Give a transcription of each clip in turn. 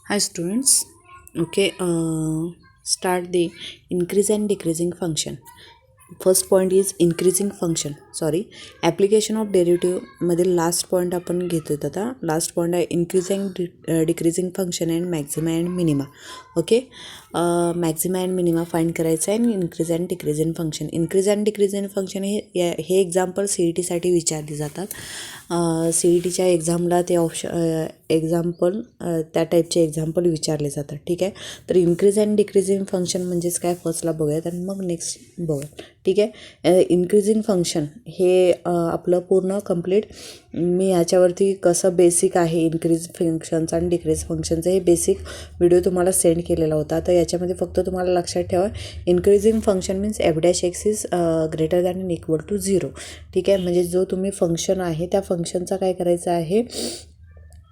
Hi students. Okay, start the increase and decreasing function. First point is increasing function. Application of derivative मधील last point आपण घेतोय. आता last point आहे increasing decreasing function and maxima and minima. Okay, Maxima and minima find करायचं आहे आणि increase and decrease in function. Increase and decrease in function हे example C E टीसाठी विचारले जातात. सी ई टीच्या एक्झामला ते एक्झाम्पल त्या टाईपचे एक्झाम्पल विचारले जातात. ठीक आहे, तर increase and decrease in function म्हणजेच काय फर्स्टला बघूयात आणि मग नेक्स्ट बघूयात. ठीक आहे, इन्क्रीजिंग फंक्शन हे आपलं पूर्ण कंप्लीट मी ह्याच्यावरती कसं बेसिक आहे इन्क्रीज फंक्शनचं आणि डिक्रीज फंक्शनचं हे बेसिक व्हिडिओ तुम्हाला सेंड केलेला होता. तर याच्यामध्ये फक्त तुम्हाला लक्षात ठेवा, increasing function means F dash x is greater than and equal to 0. ठीक आहे, म्हणजे जो तुम्ही फंक्शन आहे त्या फंक्शनचा काय करायचं आहे,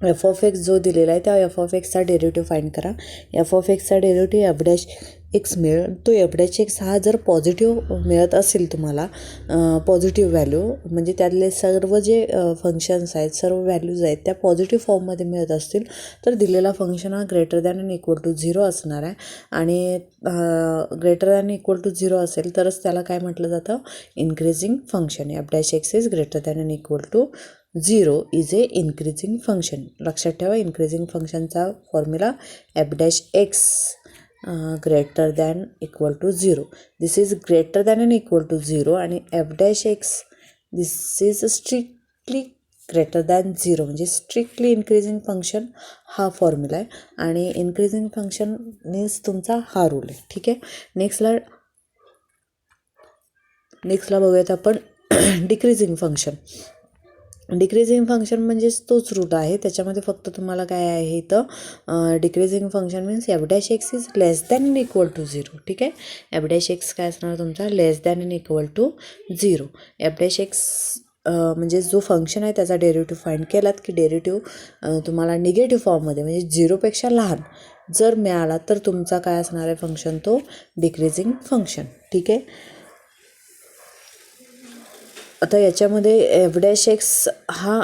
एफ ऑफ एक्स जो दिलेला आहे त्या एफ ऑफ एक्सचा डेरिव्हेटिव्ह फाइंड करा. एफ ऑफ एक्सचा डेरिव्हेटिव्ह एफ डॅश एक्स मिळेल. तो एफ डॅश एक्स हा जर पॉझिटिव्ह मिळत असेल तुम्हाला, पॉझिटिव्ह व्हॅल्यू म्हणजे त्यातले सर्व जे फंक्शन्स आहेत, सर्व व्हॅल्यूज आहेत त्या पॉझिटिव्ह फॉर्ममध्ये मिळत असतील तर दिलेला फंक्शन हा greater than and equal to 0 असणार आहे. आणि ग्रेटर दॅन इक्वल टू 0 असेल तरच त्याला काय म्हटलं जातं, increasing function. F dash x is greater than and equal to 0 is a increasing function. लक्षात ठेवा, इन्क्रीजिंग फंक्शनचा formula f dash x greater than equal to 0. This is greater than and equal to 0 आणि F dash x this is strictly greater than 0 म्हणजे strictly increasing function हा formula आहे. आणि increasing function means तुमचा हा rule आहे. ठीक आहे, नेक्स्टला बघूयात आपण डिक्रीजिंग फंक्शन. डिक्रीजिंग फंक्शन म्हणजेच तोच रूट आहे, त्याच्यामध्ये फक्त तुम्हाला काय आहे इथं, decreasing function means F dash x is less than and equal to 0. ठीक आहे, एफ डॅश एक्स काय असणार तुमचा, less than and equal to 0. F dash X म्हणजे जो फंक्शन आहे त्याचा डेरिव्हेटिव्ह फाइंड केलात की डेरिव्हेटिव्ह तुम्हाला निगेटिव्ह फॉर्ममध्ये म्हणजे 0पेक्षा लहान जर मिळाला तर तुमचा काय असणार आहे फंक्शन, तो डिक्रीजिंग फंक्शन. ठीक आहे, आता याच्यामध्ये एफ डॅश एक्स हा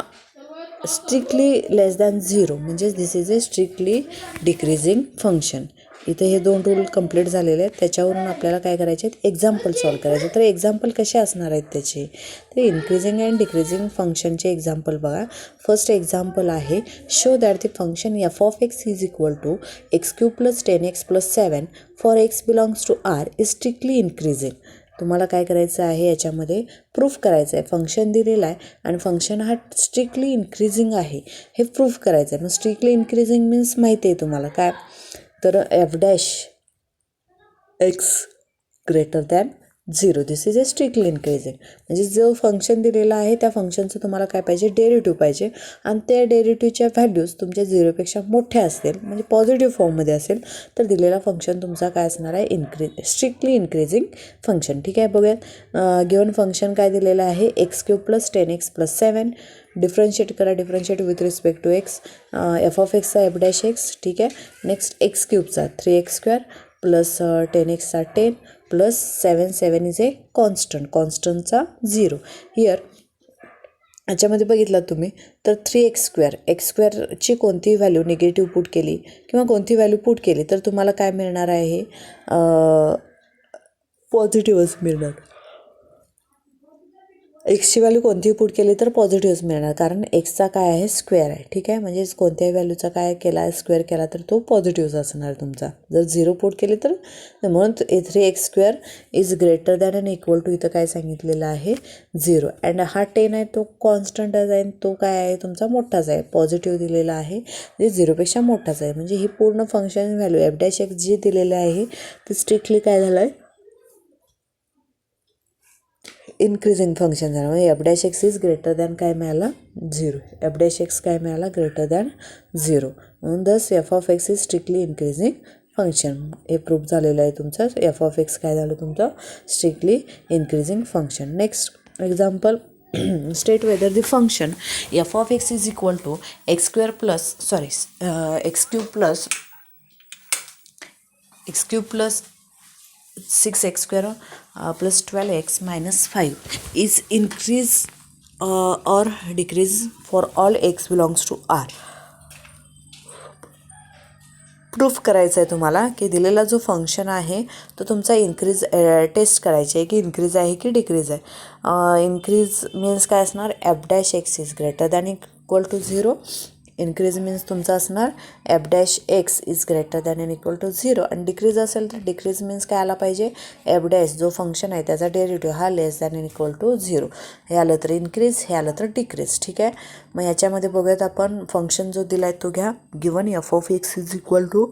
स्ट्रिक्टली लेस दॅन 0 म्हणजे this is a strictly decreasing function. इथे हे दोन रूल कंप्लीट झालेले आहेत. त्याच्यावरून आपल्याला काय करायचे आहेत, एक्झाम्पल सॉल्व करायचे. तर एक्झाम्पल कसे असणार आहेत त्याचे, तर इन्क्रीजिंग अँड डिक्रीजिंग फंक्शनचे एक्झाम्पल बघा. फर्स्ट एक्झाम्पल आहे, show that the function f of x is equal to x cube plus 10x plus 7 for x belongs to R is strictly increasing. तुम्हाला काय करायचं आहे, याच्यामध्ये प्रूफ करायचं आहे. फंक्शन दिलेला आहे आणि फंक्शन हा स्ट्रिक्टली इन्क्रीजिंग आहे हे प्रूफ करायचं आहे. मग स्ट्रिक्टली इन्क्रीजिंग मीन्स माहिती आहे तुम्हाला काय, तर F dash x greater than 0 this is a strictly increasing. म्हणजे जो फंक्शन दिलेला आहे त्या फंक्शनचं तुम्हाला काय पाहिजे, डेरिव्हेटिव्ह पाहिजे आणि त्या डेरिव्हेटिव्हच्या व्हॅल्यूज तुमच्या 0पेक्षा मोठ्या असतील म्हणजे पॉझिटिव्ह फॉर्ममध्ये असेल तर दिलेला फंक्शन तुमचा काय असणार आहे, स्ट्रिक्टली इन्क्रीजिंग फंक्शन. ठीक आहे, बघूयात. गिवन फंक्शन काय दिलेलं आहे, X cube plus 10x plus 7. Differentiate करा, differentiate with respect to X. F of एक्सचा एफ डॅश एक्स. ठीक आहे, नेक्स्ट एक्स क्यूबचा 3x² प्लस 10xचा 10 प्लस 7 इज ए कॉन्स्टंटचा 0. हिअर याच्यामध्ये बघितलं तुम्ही तर 3x², x² कोणतीही व्हॅल्यू निगेटिव्ह पुट केली किंवा कोणती व्हॅल्यू पुट केली तर तुम्हाला काय मिळणार आहे, पॉझिटिव्हच मिळणार. एक्सची व्हॅल्यू कोणतीही पुट केली तर पॉझिटिव्हच मिळणार, कारण एक्सचा काय आहे, स्क्वेअर आहे. ठीक आहे, म्हणजे कोणत्याही व्हॅल्यूचा काय केला आहे, स्क्वेअर केला तर तो पॉझिटिव्हच असणार तुमचा. जर 0 पुट केली तर म्हणून 3x² is greater than and equal to, इथं काय सांगितलेलं आहे 0. अँड हा 10 आहे तो कॉन्स्टंटच आहे, तो काय आहे तुमचा मोठाच आहे, पॉझिटिव्ह दिलेला आहे जे 0पेक्षा मोठाच आहे. म्हणजे ही पूर्ण function value F dash X जी दिलेलं आहे ते स्ट्रिक्टली काय झालं आहे, इन्क्रीजिंग फंक्शन झालं. म्हणजे f dash x is greater than काय मिळाला, 0. एफ डॅश एक्स काय मिळाला, ग्रेटर दॅन 0. म्हणून thus f of x is strictly increasing function. हे प्रूफ झालेलं आहे तुमचं. एफ ऑफ एक्स काय झालं तुमचं, strictly increasing function. Next example, state whether the function f of x is equal to x cube plus 6x² plus 12x minus 5 is increase or decrease for all x belongs to R. Proof करायचं आहे तुम्हाला की दिलेला जो function आहे तो तुमचा taste करायची आहे की इन्क्रीज आहे की डिक्रीज आहे. इन्क्रीज मीन्स काय असणार, f dash x is greater than equal to 0. Increase means तुमचा असणार f dash x is greater than and equal to 0. आणि डिक्रीज असेल तर डिक्रीज मीन्स काय आला पाहिजे, एफ डॅश जो फंक्शन आहे त्याचा डेरिव्हेटिव्ह हा लेस दॅन एन इक्वल टू 0. हे आलं तर इन्क्रीज, हे आलं तर डिक्रीज. ठीक आहे. मग ह्याच्यामध्ये बघूयात आपण फंक्शन जो दिला आहे तो घ्या. Given F of x is equal to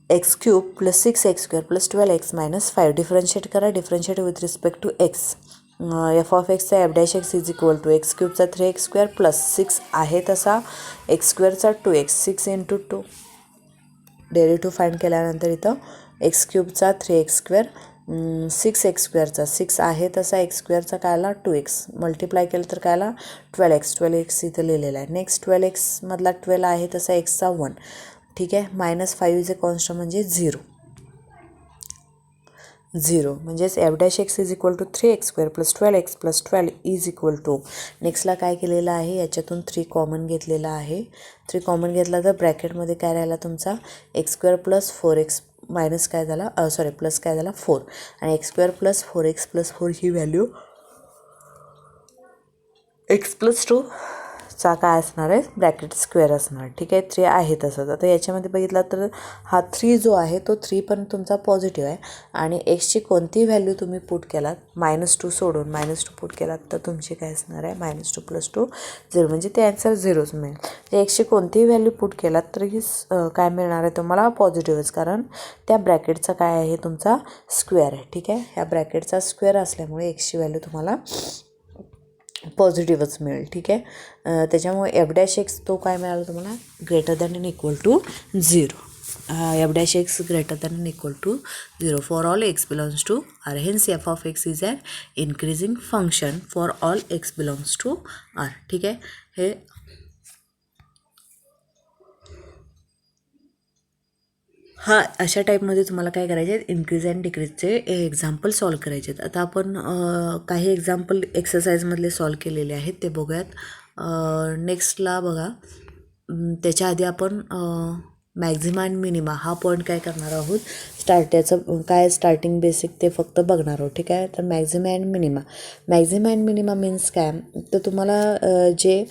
x cube plus 6x² plus 12x minus 5. Differentiate करा. Differentiate with respect to X. F of एक्सचा F dash x is equal to X क्यूबचा 3x² प्लस 6 आहे तसा x²चा 2x. 6 into 2 derivative find केल्यानंतर इथं x क्यूबचा 3x², 6x²चा 6 आहे तसा x²चा काय आला 2x. मल्टिप्लाय केलं तर काय आला 12x. 12x इथं लिहिलेला आहे. नेक्स्ट 12x मधला 12 आहे तसा एक्सचा 1. ठीक आहे. मायनस 5 इज अ कॉन्स्टंट म्हणजे 0 म्हणजेच F dash x is equal to 3x² plus 12x plus 12 is equal to. नेक्स्टला काय केलेलं आहे, याच्यातून 3 कॉमन घेतलेला आहे. 3 कॉमन घेतला तर ब्रॅकेटमध्ये काय राहिला तुमचा x² प्लस 4x मायनस काय झाला प्लस काय झाला 4. आणि x² प्लस 4x प्लस 4 ही व्हॅल्यू x प्लस 2 चा काय असणार आहे, ब्रॅकेट स्क्वेअर असणार. ठीक आहे. 3 आहे तसंच. आता याच्यामध्ये बघितला तर हा 3 जो आहे तो 3 पण तुमचा पॉझिटिव्ह आहे. आणि एक्सची कोणती व्हॅल्यू तुम्ही पुट केलात, -2 सोडून -2 पुट केलात तर तुमची काय असणार आहे, -2 प्लस 2 0. म्हणजे ते ॲन्सर 0च मिळेल. ते एक्सची कोणतीही व्हॅल्यू पुट केलात तर ही काय मिळणार आहे तुम्हाला, पॉझिटिव्हच. कारण त्या ब्रॅकेटचा काय आहे तुमचा स्क्वेअर आहे. ठीक आहे. ह्या ब्रॅकेटचा स्क्वेअर असल्यामुळे एक्सची व्हॅल्यू तुम्हाला पॉझिटिव्हच मिळेल. ठीक आहे. त्याच्यामुळे एफ डॅश एक्स तो काय मिळाला तुम्हाला, greater than and equal to 0. F dash x greater than and equal to 0 for all x belongs to R. Hence f of x is an increasing function for all x belongs to R. ठीक आहे. हे अशा टाईपमध्ये तुम्हाला काय करायचे आहेत, increase and डिक्रीजचे एक्झाम्पल सॉल्व करायचे आहेत. आता आपण काही एक्झाम्पल एक्सरसाइजमधले सॉल्व केलेले आहेत ते बघूयात. नेक्स्टला बघा, त्याच्या आधी आपण मॅक्झिमा अँड मिनिमा हा पॉईंट काय करणार आहोत, याचं काय स्टार्टिंग बेसिक ते फक्त बघणार आहोत. ठीक आहे. तर मॅक्झिमा अँड मिनिमा मीन्स काय, तर तुम्हाला जे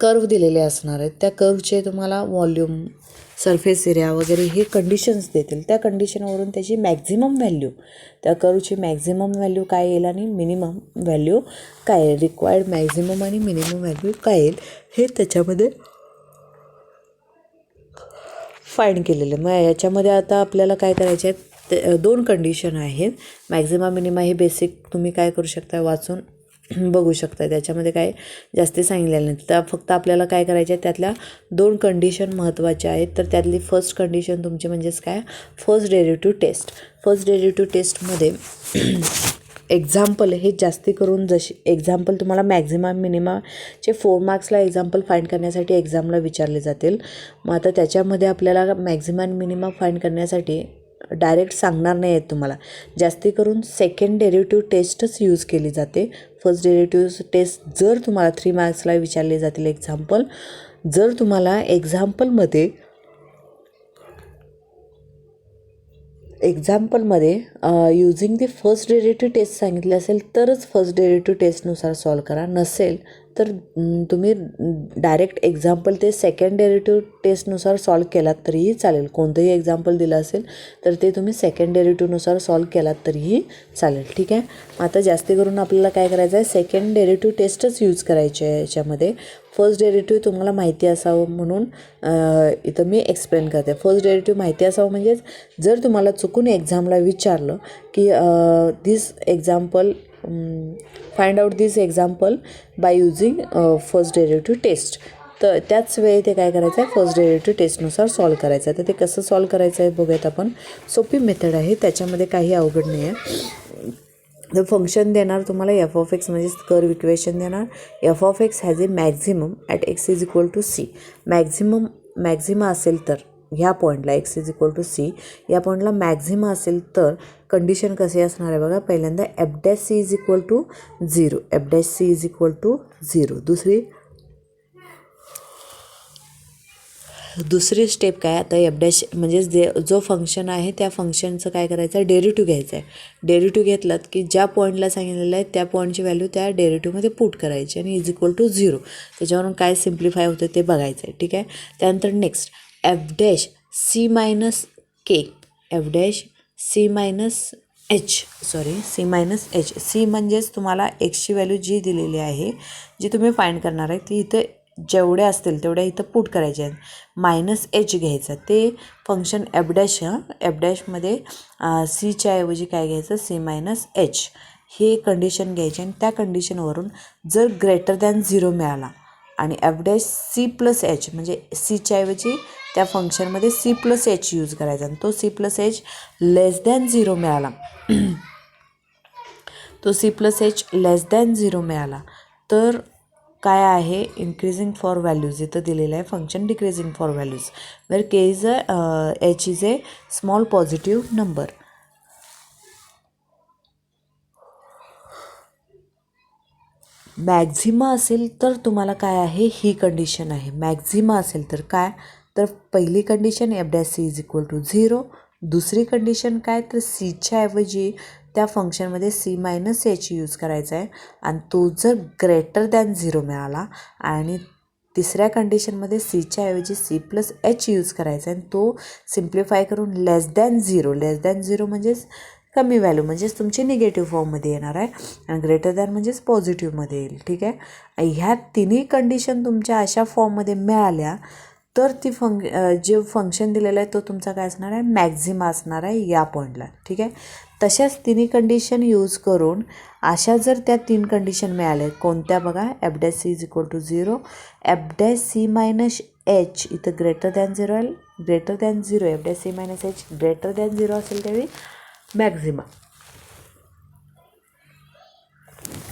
कर्व दिलेले असणार आहेत त्या कर्वचे तुम्हाला व्हॉल्यूम, सरफेस एरिया वगैरे हे कंडिशन्स देतील. त्या कंडिशनवरून त्याची मॅक्झिमम व्हॅल्यू, त्या कर्वची मॅक्झिमम व्हॅल्यू काय येईल आणि मिनिमम व्हॅल्यू काय येईल, रिक्वायर्ड मॅक्झिमम आणि मिनिमम व्हॅल्यू काय येईल हे त्याच्यामध्ये फाइंड केलेलं. मग याच्यामध्ये आता आपल्याला काय करायचे आहेत, 2 कंडिशन आहेत. मॅक्झिमा मिनिमा हे बेसिक तुम्ही काय करू शकता, वाचून बघू शकता. त्याच्यामध्ये काय जास्ती सांगितलेलं नाही. तर फक्त आपल्याला काय करायचे आहे, त्यातल्या 2 कंडिशन महत्त्वाच्या आहेत. तर त्यातली फर्स्ट कंडिशन तुमची म्हणजेच काय, first derivative test. First derivative टेस्टमध्ये एक्झाम्पल हे जास्ती करून, जशी एक्झाम्पल तुम्हाला मॅक्झिमा मिनिमाचे 4 मार्क्सला एक्झाम्पल फाइंड करण्यासाठी एक्झामला विचारले जातील. मग आता त्याच्यामध्ये आपल्याला मॅक्झिमा आणि मिनिमा फाइंड करण्यासाठी डायरेक्ट सांगणार नाही आहेत तुम्हाला. जास्ती करून सेकंड डेरिव्हेटिव्ह टेस्टच यूज केली जाते. फर्स्ट डेरिव्हेटिव्ह टेस्ट जर तुम्हाला 3 मार्क्सला विचारले जातील एक्झाम्पल, जर तुम्हाला एक्झाम्पलमध्ये using the first derivative test सांगितले असेल तरच फर्स्ट डेरिव्हेटिव्ह टेस्टनुसार सॉल्व करा. नसेल तर तुम्ही डायरेक्ट एक्झाम्पल ते सेकंड डेरिव्हेटिव्ह टेस्टनुसार सॉल्व केलात तरीही चालेल. कोणतंही एक्झाम्पल दिलं असेल तर ते तुम्ही सेकंड डेरिव्हेटिव्हनुसार सॉल्व केलात तरीही चालेल. ठीक आहे. आता जास्ती करून आपल्याला काय करायचं आहे, सेकंड डेरिव्हेटिव्ह टेस्टच यूज करायची आहे. याच्यामध्ये फर्स्ट डेरिव्हेटिव्ह तुम्हाला माहिती असावं म्हणून इथं मी एक्सप्लेन करते. फर्स्ट डेरिव्हेटिव्ह माहिती असावं म्हणजेच जर तुम्हाला चुकून एक्झामला विचारलं की this example, find out this example by using first derivative test, तर त्याच वेळी ते काय करायचं आहे, फर्स्ट डेरिव्हेटिव्ह टेस्टनुसार सॉल्व करायचं आहे. तर ते कसं सॉल्व करायचं आहे बघूयात आपण. सोपी मेथड आहे, त्याच्यामध्ये काही अवघड नाही आहे. तर फंक्शन देणार तुम्हाला एफ ऑफ एक्स म्हणजे कर्व इक्वेशन देणार. F of x has a maximum at x is equal to c. Maxima असेल तर ह्या पॉईंटला x is equal to c, या पॉईंटला मॅक्झिमा असेल तर कंडिशन कशी असणार आहे बघा. पहिल्यांदा f dash C is equal to 0, F dash C is equal to 0. दुसरी दुसरी स्टेप काय, आता एफ डॅश म्हणजे जो फंक्शन आहे त्या फंक्शनचं काय करायचं आहे, डेरिव्हेटिव्ह घ्यायचं आहे. डेरिव्हेटिव्ह घेतलात की ज्या पॉईंटला सांगितलेलं आहे त्या पॉईंटची व्हॅल्यू त्या डेरिव्हेटिव्हमध्ये पुट करायची आणि इज इक्वल टू 0. त्याच्यावरून काय सिम्प्लिफाय होतं ते बघायचं आहे. ठीक आहे. त्यानंतर next F dash C minus k, f dash C minus c minus h. C म्हणजेच तुम्हाला एक्सची व्हॅल्यू जी दिलेली आहे, जी तुम्ही फाइंड करणार आहे ती इथं जेवढ्या असतील तेवढ्या इथं पुट करायच्या आहेत. मायनस एच घ्यायचं ते फंक्शन एफ डॅश. एफ डॅशमध्ये सीच्या ऐवजी काय घ्यायचं, सी मायनस एच हे कंडिशन घ्यायची आणि त्या कंडिशनवरून जर ग्रेटर दॅन 0 मिळाला आणि F dash C plus h म्हणजे सीच्या ऐवजी त्या फंक्शनमध्ये सी प्लस एच यूज करायचा आणि तो C plus H less than 0 मिळाला तो C plus H less than 0 मिळाला तर काय आहे, इन्क्रीजिंग फॉर व्हॅल्यूज इथं दिलेलं आहे function decreasing for values where k is h is a small positive number. Maxima असेल तर तुम्हाला काय आहे, ही कंडिशन आहे. मॅक्झिमा असेल तर काय, तर पहिली condition f dash C is equal to 0. दुसरी कंडिशन काय, तर सीच्या ऐवजी त्या फंक्शनमध्ये सी मायनस एच यूज करायचा आहे आणि तो जर ग्रेटर दॅन 0 मिळाला आणि तिसऱ्या कंडिशनमध्ये सीच्या ऐवजी सी प्लस एच यूज करायचा आहे आणि तो सिम्प्लिफाय करून लेस दॅन 0 म्हणजेच कमी व्हॅल्यू म्हणजेच तुमची निगेटिव्ह फॉर्ममध्ये येणार आहे आणि ग्रेटर दॅन म्हणजेच पॉझिटिव्हमध्ये येईल. ठीक आहे. ह्या तिन्ही कंडिशन तुमच्या अशा फॉर्ममध्ये मिळाल्या तर ती जे फंक्शन दिलेलं आहे तो तुमचा काय असणार आहे, मॅक्झिमा असणार आहे या पॉईंटला. ठीक आहे. तशाच तिन्ही कंडिशन यूज करून अशा जर त्या 3 कंडिशन मिळाल्या कोणत्या बघा, F dash C is equal to 0, F dash C minus H इथं ग्रेटर दॅन 0 आहे, greater than 0 F dash C minus H greater than 0 असेल त्यावेळी मॅक्झिमा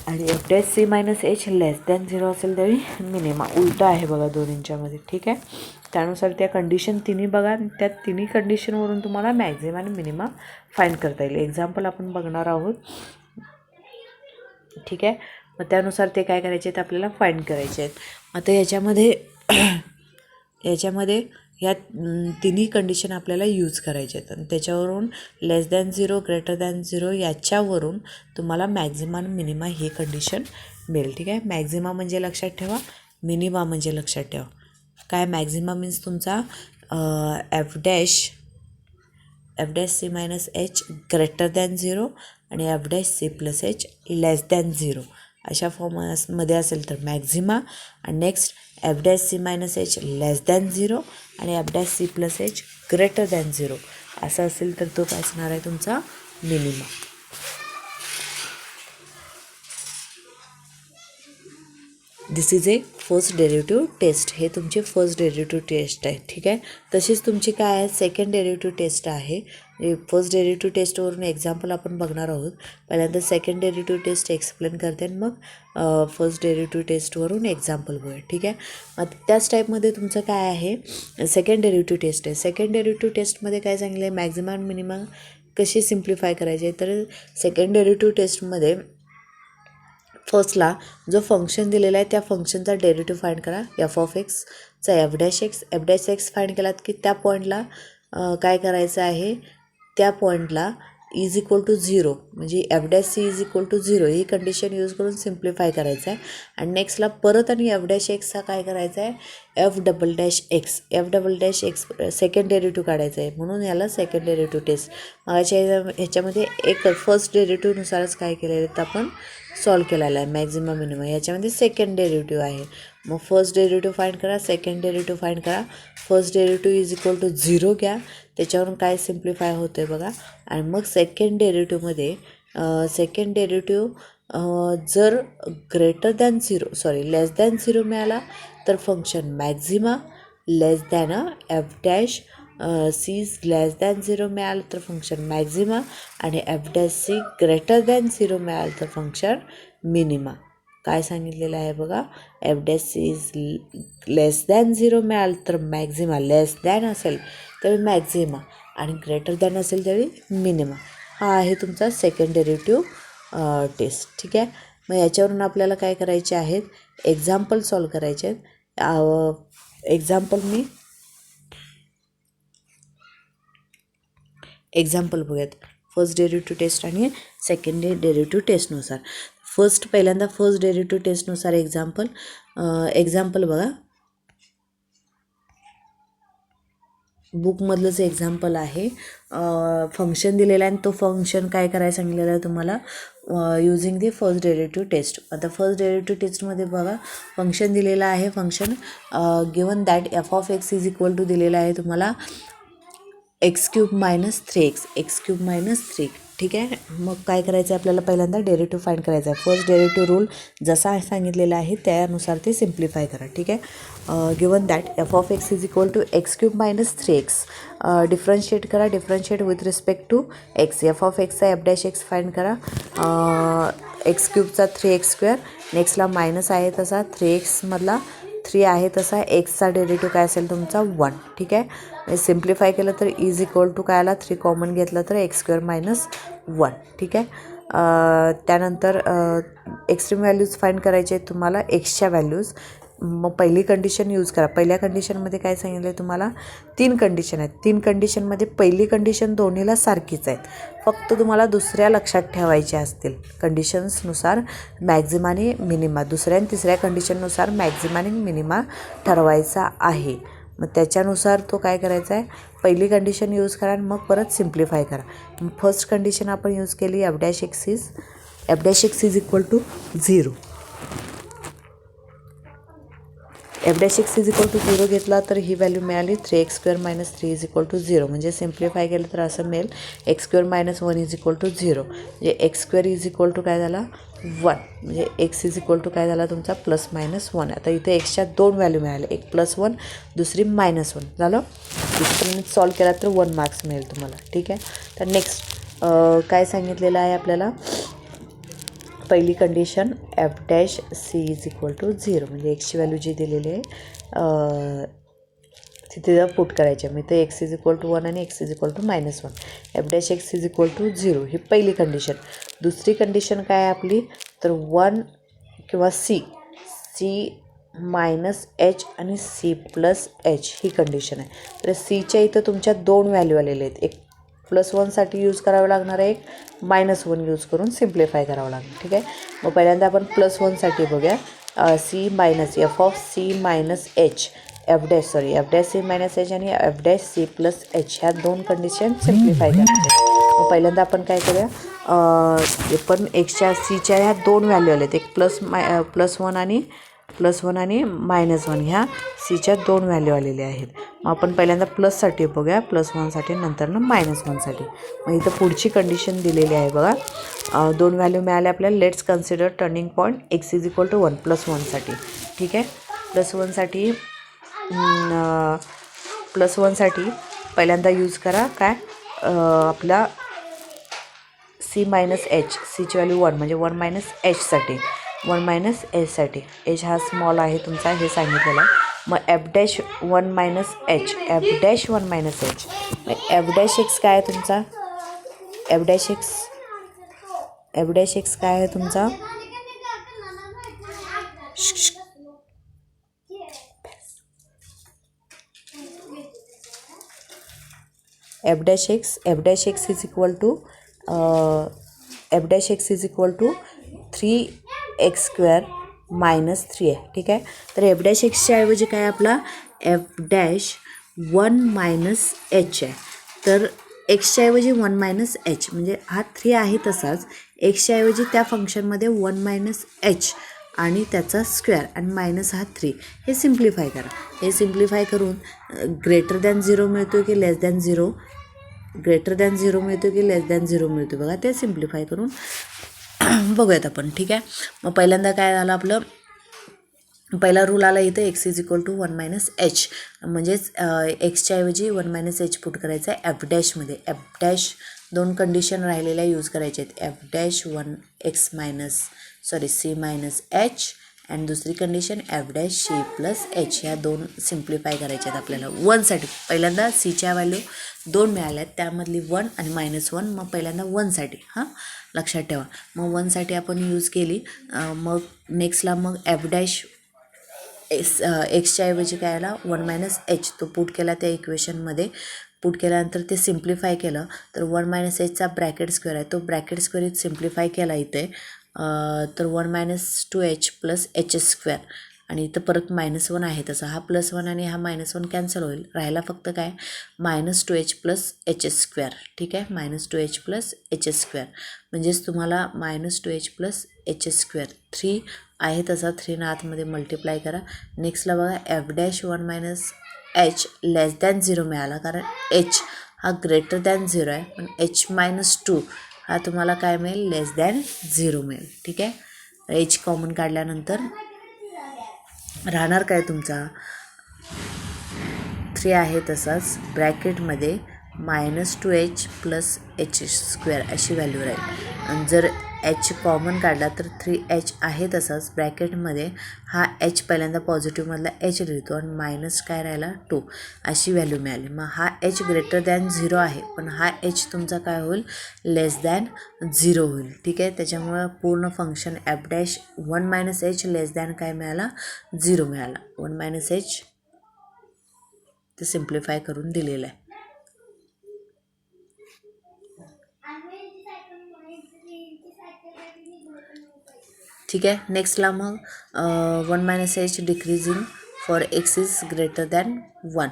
आणि F dash C minus H less than 0 असेल त्यावेळी मिनिमा. उलटा आहे बघा दोन्हींच्यामध्ये. ठीक आहे. त्यानुसार त्या कंडिशन तिन्ही बघा, त्या तिन्ही कंडिशनवरून तुम्हाला मॅक्झिमा आणि मिनिमा फाइंड करता येईल. एक्झाम्पल आपण बघणार आहोत. ठीक आहे. मग त्यानुसार ते काय करायचे आहेत, आपल्याला फाइंड करायचे आहेत. आता याच्यामध्ये ह्या तिन्ही कंडिशन आपल्याला यूज करायचे आहेत आणि त्याच्यावरून लेस दॅन 0 ग्रेटर दॅन 0 याच्यावरून तुम्हाला मॅक्झिमा आणि मिनिमा हे कंडिशन मिळेल. ठीक आहे. मॅक्झिमा म्हणजे लक्षात ठेवा, मिनिमा म्हणजे लक्षात ठेवा. काय, मॅक्झिमा मीन्स तुमचा F dash C minus H greater than 0 आणि F dash C plus H less than 0 अशा फॉर्ममध्ये असेल तर मॅक्झिमा आणि next F dash C minus H less than 0 आणि F dash C plus H greater than 0 असं असेल तर तो काय असणार आहे तुमचा minima. This is a first derivative test. हे तुमचे फर्स्ट डेरिव्हेटिव्ह टेस्ट आहे. ठीक आहे. तशीच तुमची काय आहे, सेकंड डेरिव्हेटिव्ह टेस्ट आहे. फर्स्ट डेरिव्हेटिव्ह टेस्टवरून एक्झाम्पल आपण बघणार आहोत. पहिल्यांदा सेकंड डेरिव्हेटिव्ह टेस्ट एक्सप्लेन करते आणि मग फर्स्ट डेरिव्हेटिव्ह टेस्टवरून एक्झाम्पल बघूया. ठीक आहे. मग त्याच टाईपमध्ये तुमचं काय आहे, सेकंड डेरिव्हेटिव्ह टेस्ट आहे. सेकंड डेरिव्हेटिव्ह टेस्टमध्ये काय सांगितलं आहे, मॅक्झिमा आणि मिनिमा कशी सिम्प्लिफाय करायचे. तर सेकंड डेरिव्हेटिव्ह टेस्टमध्ये फर्स्टला जो फंक्शन दिलेला आहे त्या फंक्शनचा डेरिव्हेटिव्ह फाइंड करा. एफ ऑफ एक्सचा एफ डॅश एक्स फाइंड केलात की त्या पॉईंटला काय करायचं आहे, त्या पॉईंटला इज इक्वल टू 0 म्हणजे f dash C is equal to 0 ही कंडिशन यूज करून सिम्प्लिफाय करायचं आहे. आणि नेक्स्टला परत आणि एफ डॅश एक्सचा काय करायचा आहे, F double dash x second derivative काढायचं आहे. म्हणून याला सेकंड डेरिव्हेटिव्ह टेस्ट. ह्याच्यामध्ये एक फर्स्ट डेरिव्हेटिव्हनुसारच काय केलेलं आहे तर आपण सॉल्व केलेला आहे मॅक्झिमम मिनिमम. याच्यामध्ये सेकंड डेरिव्हेटिव्ह आहे. मग फर्स्ट डेरिव्हेटिव्ह फाइंड करा, सेकंड डेरिव्हेटिव्ह फाइंड करा. First derivative is equal to 0 घ्या, त्याच्यावरून काय सिम्प्लिफाय होतं आहे बघा. आणि मग सेकंड डेरिव्हेटिव्हमध्ये जर लेस दॅन 0 मिळाला तर function maxima, less than f dash c less than 0 मिळालं तर फंक्शन मॅक्झिमा आणि F dash c greater than 0 मिळालं तर फंक्शन मिनिमा. काय सांगितलेलं आहे बघा, F dash C is less than 0 मिळालं तर मॅक्झिमा, लेस दॅन असेल तर मॅक्झिमा आणि ग्रेटर दॅन असेल त्यावेळी मिनिमा. हा आहे तुमचा सेकंड डेरिव्हेटिव्ह टेस्ट. ठीक आहे. मग याच्यावरून आपल्याला काय करायचे आहेत, एक्झाम्पल सॉल्व करायचे आहेत. एक्झाम्पल मी एक्झाम्पल बघूयात फर्स्ट डेरिव्हेटिव्ह टेस्ट आणि सेकंड डेरिव्हेटिव्ह टेस्टनुसार. पहिल्यांदा फर्स्ट डेरिव्हेटिव्ह टेस्टनुसार एक्झाम्पल बघा, बुकमधलंच एक्झाम्पल आहे. फंक्शन दिलेला आहे आणि तो फंक्शन काय करायला सांगितलेला आहे तुम्हाला, using the first derivative test. आता फर्स्ट डेरिव्हेटिव्ह टेस्टमध्ये बघा फंक्शन दिलेलं आहे. Function given that F of x is equal to दिलेला आहे तुम्हाला x³ - 3x, x³ - 3. ठीक आहे. मग काय करायचं आहे आपल्याला, पहिल्यांदा डेरिव्हेटिव्ह फाईंड करायचा आहे. फर्स्ट डेरिव्हेटिव्ह रूल जसा सांगितलेला आहे त्यानुसार ते सिम्प्लिफाय करा. ठीक आहे. Given that F of x is equal to x³ - 3x. Differentiate करा, differentiate with respect to X. F of एक्सचा f'(x) फाईंड करा. x³ 3x². नेक्स्टला मायनस आहे तसा 3x मधला 3 आहे तसा एक्सचा डेरिव्हेटिव्ह काय असेल तुमचा 1. ठीक आहे. सिम्प्लिफाय केलं तर इज इक्वल टू काय आला, 3 कॉमन घेतलं तर x² - 1. ठीक आहे. त्यानंतर एक्स्ट्रीम व्हॅल्यूज फाईंड करायचे आहेत तुम्हाला, एक्सच्या व्हॅल्यूज. मग पहिली कंडिशन यूज करा. पहिल्या कंडिशनमध्ये काय सांगितलं आहे तुम्हाला, 3 कंडिशन आहेत. 3 कंडिशनमध्ये पहिली कंडिशन दोन्हीला सारखीच आहेत, फक्त तुम्हाला दुसऱ्या लक्षात ठेवायच्या असतील. कंडिशन्सनुसार मॅक्झिमा आणि मिनिमा, दुसऱ्या आणि तिसऱ्या कंडिशननुसार मॅक्झिमा आणि मिनिमा ठरवायचा आहे. मग त्याच्यानुसार तो काय करायचा आहे, पहिली कंडिशन यूज करा आणि मग परत सिम्प्लिफाय करा. फर्स्ट कंडिशन आपण यूज केली, f'(x) is equal to 0. f'(x) is equal to 0 घेतला तर ही व्हॅल्यू मिळाली 3x² - 3 इज इक्वल टू 0. म्हणजे सिम्प्लिफाय केलं तर असं मिळेल x² - 1 इज इक्वल टू 0. म्हणजे x² इज इक्वल टू काय झाला 1. म्हणजे x इज इक्वल टू काय झाला तुमचा ±1. आता इथे एक्सच्या 2 व्हॅल्यू मिळाल्या, एक +1 दुसरी -1 झालं. दुसरीने सॉल्व केला तर 1 मार्क्स मिळेल तुम्हाला. ठीक आहे. तर नेक्स्ट काय सांगितलेलं आहे आपल्याला, पहिली condition f'(c) is equal to 0. म्हणजे एक्सची व्हॅल्यू जी दिलेली आहे तिथे जर पुट करायची आहे. मी तर x इज इक्वल टू 1 आणि x is equal to -1. f'(x) is equal to 0 ही पहिली कंडिशन. दुसरी कंडिशन काय आहे आपली, तर 1 किंवा c -h आणि c +h ही कंडिशन आहे. तर cच्या इथं तुमच्या 2 व्हॅल्यू आलेले आहेत, एक +1साठी यूज करावं लागणार आहे, एक -1 यूज करून सिम्प्लिफाय करावं लागणार. ठीक आहे. मग पहिल्यांदा आपण +1साठी बघूया. c - f(c) - h f'(c) - h आणि f'(c +h ह्या 2 कंडिशन सिम्प्लिफाय करायच्या. मग पहिल्यांदा आपण काय करूया, पण एक्सच्या सीच्या ह्या 2 व्हॅल्यू आल्या आहेत, एक +1 आणि -1 ह्या सीच्या 2 व्हॅल्यू आलेल्या आहेत. मग आपण पहिल्यांदा प्लससाठी बघूया, +1साठी, नंतर -1साठी. मग इथं पुढची कंडिशन दिलेली आहे बघा, 2 व्हॅल्यू मिळाले आपल्याला. Let's consider turning point x is equal to 1 +1साठी. ठीक आहे. +1साठी पहिल्यांदा यूज करा काय, आपला c - h, cची व्हॅल्यू 1 म्हणजे 1 - hसाठी, 1 - hसाठी. h हा स्मॉल आहे तुमचा हे सांगितलेलं आहे. मग f'(1 - h) f'(1 - h) f'(x) काय आहे तुमचा, f'(x) काय आहे तुमचा, f'(x) is equal to f'(x) is equal to 3x² - 3 आहे. ठीक आहे. तर f'(x)च्या ऐवजी काय आपला f'(1 - h) आहे. तर एक्सच्या ऐवजी 1 - h म्हणजे हा 3 आहे तसाच, एक्सच्या ऐवजी त्या फंक्शनमध्ये 1 - h आणि त्याचा स्क्वेअर आणि मायनस हा 3 हे सिम्प्लिफाय करा. हे सिम्प्लिफाय करून ग्रेटर दॅन 0 मिळतो की लेस दॅन 0, ग्रेटर दॅन 0 मिळतो की लेस दॅन 0 मिळतो बघा. ते सिम्प्लिफाय करून बघूयात आपण. ठीक आहे. मग पहिल्यांदा काय झालं आपलं, पहिला रूल आला इथं x is equal to 1 - h म्हणजेच एक्सच्या ऐवजी 1 - h पुट करायचं आहे f''मध्ये. f' 2 कंडिशन राहिलेल्या यूज करायचे आहेत, f'(1x c -h) आणि दुसरी कंडिशन f'(c +h). ह्या 2 सिम्प्लिफाय करायच्या आहेत आपल्याला 1साठी. पहिल्यांदा cच्या व्हॅल्यू 2 मिळाल्या आहेत, त्यामधली 1 आणि -1. मग पहिल्यांदा 1साठी लक्षात ठेवा. मग 1साठी आपण यूज केली. मग नेक्स्टला मग f' एक्सच्या ऐवजी काय आला 1 - h तो पुट केला त्या इक्वेशनमध्ये. पुट केल्यानंतर ते सिम्प्लिफाय केलं तर 1 मायनस एचचा ब्रॅकेट स्क्वेअर आहे, तो ब्रॅकेट स्क्वेअर सिम्प्लिफाय केला इथे तर 1 minus 2h plus H square आणि इथं परत -1 आहे, तसा हा +1 आणि हा -1 कॅन्सल होईल, राहायला फक्त काय -2h प्लस एच स्क्वेअर. ठीक आहे, -2h प्लस एच स्क्वेअर म्हणजेच तुम्हाला -2h प्लस एच स्क्वेअर 3 आहे तसा 3 ना आतमध्ये मल्टिप्लाय करा. नेक्स्टला बघा f'1 मायनस h लेस दॅन 0 मिळाला, कारण h हा ग्रेटर दॅन 0 आहे, पण h-2 हा तुम्हाला काय मिळेल लेस दॅन 0 मिळेल. ठीक आहे, h कॉमन काढल्यानंतर राहणार काय तुमचा 3 आहे तसाच ब्रॅकेटमध्ये -2h प्लस एच स्क्वेअर अशी व्हॅल्यू राहील. आणि जर h कॉमन काढला तर 3h आहे तसाच ब्रॅकेटमध्ये हा h पहिल्यांदा पॉझिटिव्हमधला h लिहितो आणि मायनस काय राहिला 2 अशी व्हॅल्यू मिळाली. मग हा h ग्रेटर दॅन 0 आहे, पण हा h तुमचा काय होईल लेस दॅन 0 होईल. ठीक आहे, त्याच्यामुळं पूर्ण फंक्शन f'1 मायनस h लेस दॅन काय मिळाला 0 मिळाला. 1 मायनस h ते सिम्प्लिफाय करून दिलेलं आहे. ठीक आहे, नेक्स्टला मग 1 minus H decreasing for x is greater than 1.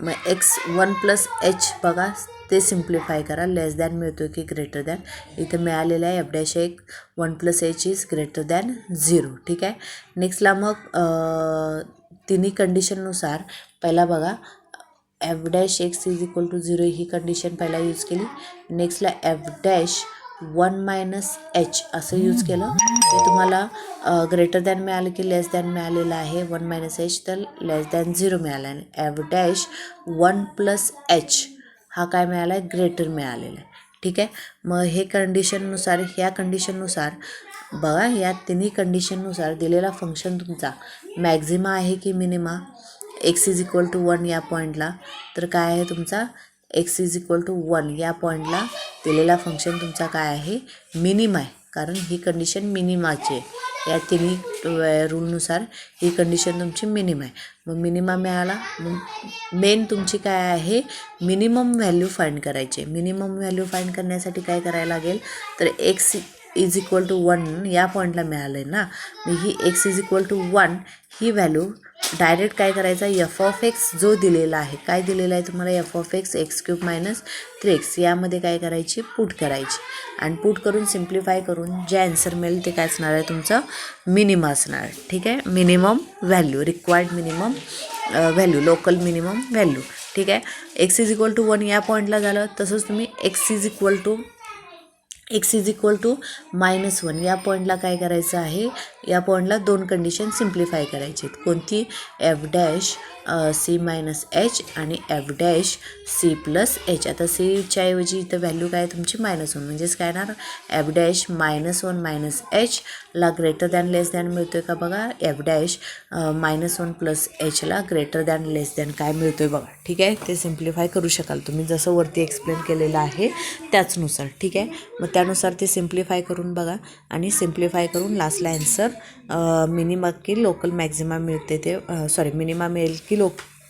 मग एक्स 1 प्लस एच बघा ते सिम्प्लिफाय करा, लेस दॅन मिळतो की ग्रेटर दॅन, इथं मिळालेलं आहे f'(1) 1 plus H is greater than 0. ठीक आहे, नेक्स्टला मग तिन्ही कंडिशननुसार पहिला बघा f'(x इज इक्वल टू 0) ही कंडिशन पहिला यूज केली. नेक्स्टला f'(1 मायनस एच) असं यूज केलं, ते तुम्हाला ग्रेटर दॅन मिळालं की लेस दॅन मिळालेलं आहे 1 मायनस एच, तर लेस दॅन 0 मिळाला आणि f'(1 प्लस एच) हा काय मिळाला आहे ग्रेटर मिळालेला आहे. ठीक आहे, मग हे कंडिशननुसार ह्या कंडिशननुसार बघा या तिन्ही कंडिशननुसार दिलेला फंक्शन तुमचा मॅक्झिमा आहे की minima x is equal to 1 या पॉईंटला, तर काय आहे तुमचा x इज इक्वल टू 1 या पॉईंटला दिलेला फंक्शन तुमचा काय आहे मिनिमा आहे, कारण ही कंडिशन मिनिमाची आहे. या तिन्ही रूलनुसार ही कंडिशन तुमची मिनिमा आहे. मग मिनिमा मिळाला, मग मेन तुमची काय आहे मिनिमम व्हॅल्यू फाइंड करायची. मिनिमम व्हॅल्यू फाइंड करण्यासाठी काय करायला लागेल तर x इज इक्वल टू 1 या पॉईंटला मिळालं आहे ना, मग ही x इज इक्वल टू 1 ही व्हॅल्यू डायरेक्ट काय करायचा f(x) जो दिलेला आहे, काय दिलेला आहे तुम्हाला f(x) x³ मायनस 3x यामध्ये काय करायची पुट करायची आणि पुट करून सिम्प्लिफाय करून जे आन्सर मिळेल ते काय असणार आहे तुमचं मिनिमा असणार आहे. ठीक आहे, minimum value required minimum value local minimum value. ठीक आहे, x इज इक्वल टू 1 या पॉईंटला झालं, तसंच तुम्ही x इज इक्वल टू -1 या पॉईंटला काय करायचं आहे, या पॉईंटला 2 कंडिशन सिम्प्लिफाय करायची आहेत. कोणती f'(c मायनस एच) आणि f'(c प्लस एच). आता cच्या ऐवजी इथं व्हॅल्यू काय तुमची -1 म्हणजेच काय येणार f'(-1 मायनस एच) ला ग्रेटर दॅन लेस दॅन मिळतोय का बघा, f'(-1 प्लस एचला ग्रेटर दॅन लेस दॅन काय मिळतोय बघा. ठीक आहे, ते सिम्प्लिफाय करू शकाल तुम्ही जसं वरती एक्सप्लेन केलेलं आहे त्याचनुसार. ठीक आहे, मग त्यानुसार ते सिम्प्लिफाय करून बघा आणि सिम्प्लिफाय करून लास्टला आन्सर मिनिमा की लोकल मॅक्झिमा मिळते ते मिनिमा मिळेल की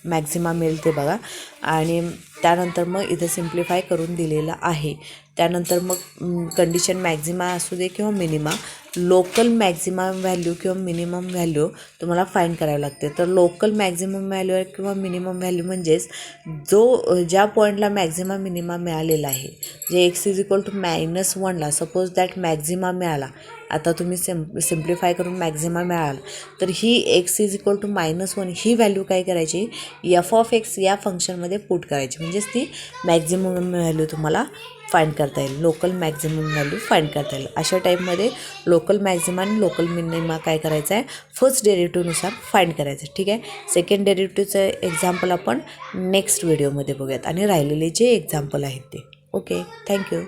मॅक्झिमा मिळेल ते बघा. आणि त्यानंतर मग इथं सिम्प्लिफाय करून दिलेलं आहे. त्यानंतर मग कंडिशन मॅक्झिमा असू दे किंवा मिनिमा, लोकल मॅक्झिमम व्हॅल्यू किंवा मिनिमम व्हॅल्यू तुम्हाला फाईंड करावं लागते. तर लोकल मॅक्झिमम व्हॅल्यू किंवा मिनिमम व्हॅल्यू म्हणजेच ज्या पॉईंटला मॅक्झिमा मिनिमा मिळालेला आहे, जे x इज इक्वल टू -1ला सपोज दॅट मॅक्झिमा मिळाला, आता तुम्ही सिम्प्लिफाय करून मॅक्झिमा मिळाला तर ही x इज इक्वल टू -1 ही व्हॅल्यू काय करायची f(x) या फंक्शनमध्ये पुट करायची, म्हणजेच ती मॅक्झिमम व्हॅल्यू तुम्हाला फाइंड करता येईल, लोकल मॅक्झिमम व्हॅल्यू फाइंड करता येईल. अशा टाईपमध्ये लोकल मॅक्झिमा आणि लोकल मिनिमा काय करायचं आहे फर्स्ट डेरिव्हेटिव्हनुसार फाइंड करायचं. ठीक आहे, सेकंड डेरिव्हेटिव्हचं एक्झाम्पल आपण नेक्स्ट व्हिडिओमध्ये बघूयात आणि राहिलेले जे एक्झाम्पल आहेत ते. Okay, thank you.